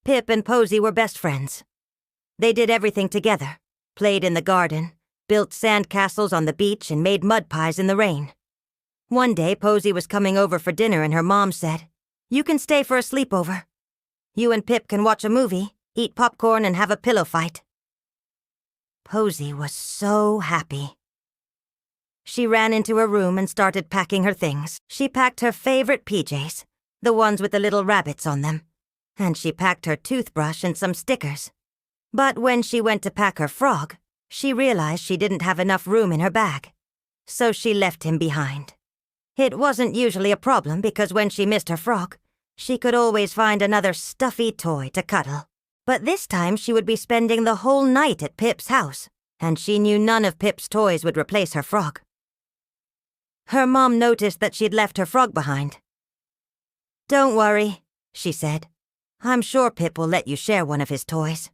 Pip and Posy were best friends. They did everything together, played in the garden, built sand castles on the beach, and made mud pies in the rain. One day, Posy was coming over for dinner and her mom said, "You can stay for a sleepover. You and Pip can watch a movie, eat popcorn, and have a pillow fight." Posy was so happy. She ran into her room and started packing her things. She packed her favorite PJs, the ones with the little rabbits on them, and she packed her toothbrush and some stickers. But when she went to pack her frog, she realized she didn't have enough room in her bag, so she left him behind. It wasn't usually a problem because when she missed her frog, she could always find another stuffy toy to cuddle. But this time she would be spending the whole night at Pip's house, and she knew none of Pip's toys would replace her frog. Her mom noticed that she'd left her frog behind. "Don't worry," she said. "I'm sure Pip will let you share one of his toys."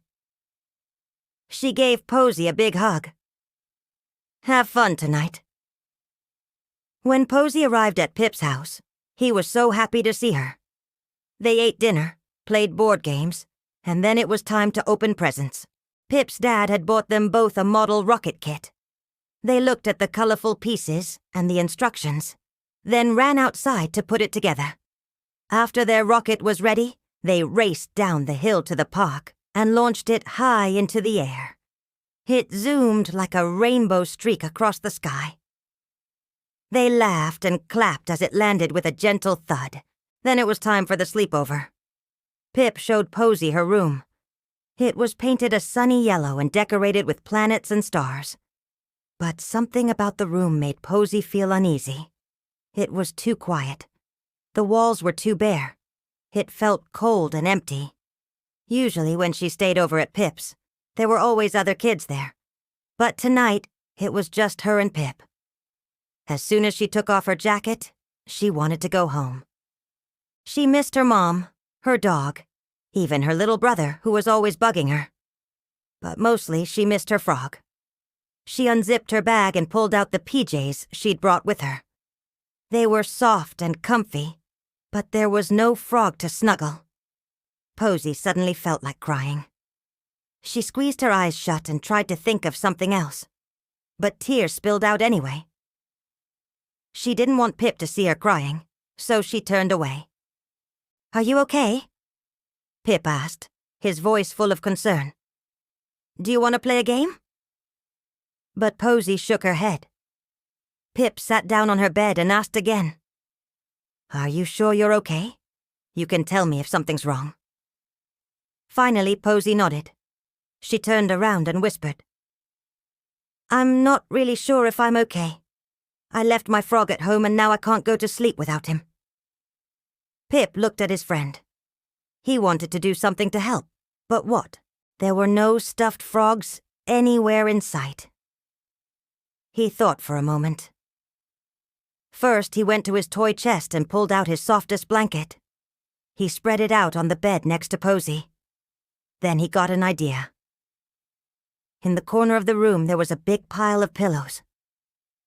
She gave Posy a big hug. "Have fun tonight." When Posy arrived at Pip's house, he was so happy to see her. They ate dinner, played board games, and then it was time to open presents. Pip's dad had bought them both a model rocket kit. They looked at the colorful pieces and the instructions, then ran outside to put it together. After their rocket was ready, they raced down the hill to the park and launched it high into the air. It zoomed like a rainbow streak across the sky. They laughed and clapped as it landed with a gentle thud. Then it was time for the sleepover. Pip showed Posy her room. It was painted a sunny yellow and decorated with planets and stars. But something about the room made Posy feel uneasy. It was too quiet. The walls were too bare. It felt cold and empty. Usually when she stayed over at Pip's, there were always other kids there. But tonight, it was just her and Pip. As soon as she took off her jacket, she wanted to go home. She missed her mom, her dog, even her little brother, who was always bugging her. But mostly she missed her frog. She unzipped her bag and pulled out the PJs she'd brought with her. They were soft and comfy, but there was no frog to snuggle. Posy suddenly felt like crying. She squeezed her eyes shut and tried to think of something else, but tears spilled out anyway. She didn't want Pip to see her crying, so she turned away. "Are you okay?" Pip asked, his voice full of concern. "Do you want to play a game?" But Posy shook her head. Pip sat down on her bed and asked again, "Are you sure you're okay? You can tell me if something's wrong." Finally, Posy nodded. She turned around and whispered, "I'm not really sure if I'm okay. I left my frog at home and now I can't go to sleep without him." Pip looked at his friend. He wanted to do something to help, but what? There were no stuffed frogs anywhere in sight. He thought for a moment. First, he went to his toy chest and pulled out his softest blanket. He spread it out on the bed next to Posy. Then he got an idea. In the corner of the room, there was a big pile of pillows.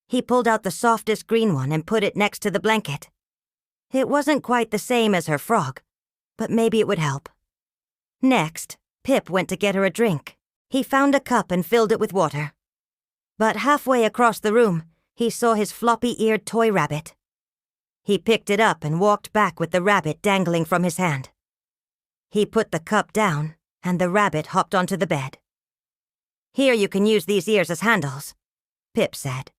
He pulled out the softest green one and put it next to the blanket. It wasn't quite the same as her frog, but maybe it would help. Next, Pip went to get her a drink. He found a cup and filled it with water. But halfway across the room, he saw his floppy-eared toy rabbit. He picked it up and walked back with the rabbit dangling from his hand. He put the cup down, and the rabbit hopped onto the bed. "Here you can use these ears as handles," Pip said.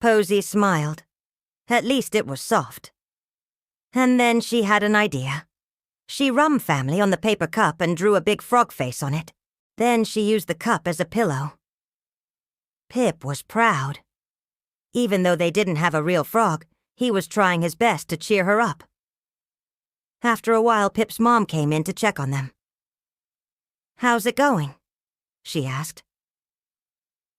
Posy smiled. At least it was soft. And then she had an idea. She rummed family on the paper cup and drew a big frog face on it. Then she used the cup as a pillow. Pip was proud. Even though they didn't have a real frog, he was trying his best to cheer her up. After a while, Pip's mom came in to check on them. "How's it going?" she asked.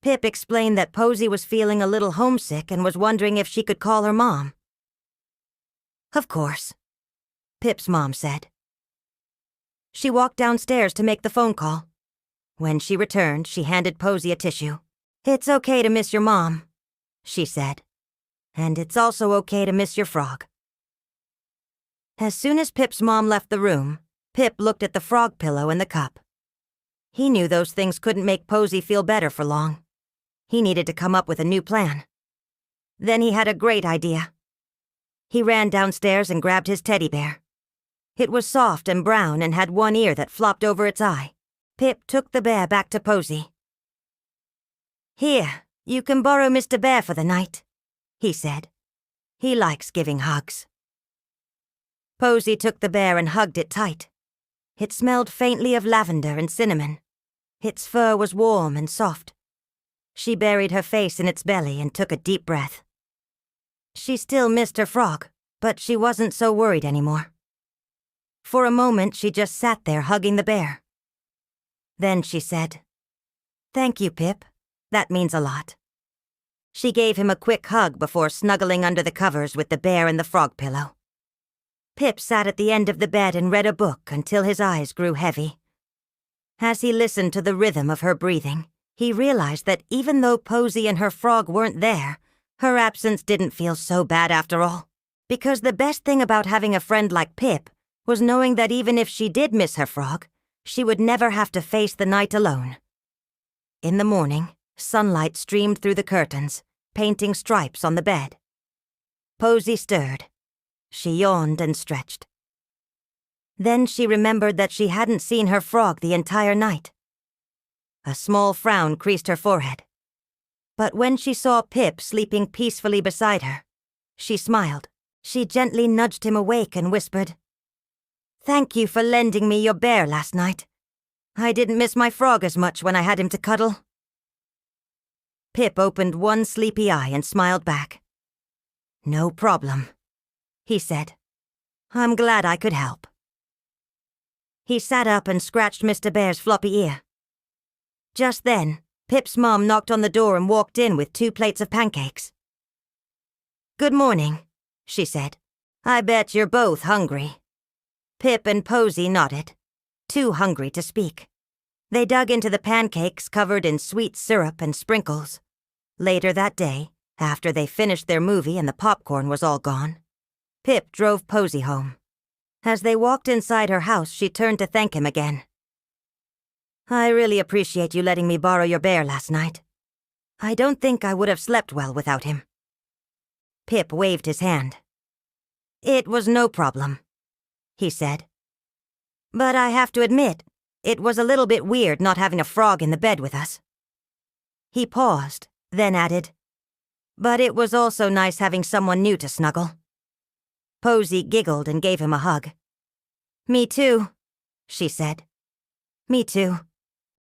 Pip explained that Posy was feeling a little homesick and was wondering if she could call her mom. "Of course," Pip's mom said. She walked downstairs to make the phone call. When she returned, she handed Posy a tissue. "It's okay to miss your mom," she said. "And it's also okay to miss your frog." As soon as Pip's mom left the room, Pip looked at the frog pillow and the cup. He knew those things couldn't make Posy feel better for long. He needed to come up with a new plan. Then he had a great idea. He ran downstairs and grabbed his teddy bear. It was soft and brown and had one ear that flopped over its eye. Pip took the bear back to Posy. "Here, you can borrow Mr. Bear for the night," he said. "He likes giving hugs." Posy took the bear and hugged it tight. It smelled faintly of lavender and cinnamon. Its fur was warm and soft. She buried her face in its belly and took a deep breath. She still missed her frog, but she wasn't so worried anymore. For a moment, she just sat there hugging the bear. Then she said, "Thank you, Pip. That means a lot." She gave him a quick hug before snuggling under the covers with the bear and the frog pillow. Pip sat at the end of the bed and read a book until his eyes grew heavy. As he listened to the rhythm of her breathing, he realized that even though Posy and her frog weren't there, her absence didn't feel so bad after all. Because the best thing about having a friend like Pip was knowing that even if she did miss her frog, she would never have to face the night alone. In the morning, sunlight streamed through the curtains, painting stripes on the bed. Posy stirred. She yawned and stretched. Then she remembered that she hadn't seen her frog the entire night. A small frown creased her forehead. But when she saw Pip sleeping peacefully beside her, she smiled. She gently nudged him awake and whispered, "Thank you for lending me your bear last night. I didn't miss my frog as much when I had him to cuddle." Pip opened one sleepy eye and smiled back. "No problem," he said. "I'm glad I could help." He sat up and scratched Mr. Bear's floppy ear. Just then, Pip's mom knocked on the door and walked in with 2 plates of pancakes. "Good morning," she said. "I bet you're both hungry." Pip and Posy nodded, too hungry to speak. They dug into the pancakes covered in sweet syrup and sprinkles. Later that day, after they finished their movie and the popcorn was all gone, Pip drove Posy home. As they walked inside her house, she turned to thank him again. "I really appreciate you letting me borrow your bear last night. I don't think I would have slept well without him." Pip waved his hand. "It was no problem," he said. "But I have to admit, it was a little bit weird not having a frog in the bed with us." He paused, then added, "But it was also nice having someone new to snuggle." Posy giggled and gave him a hug. "Me too," she said. "Me too."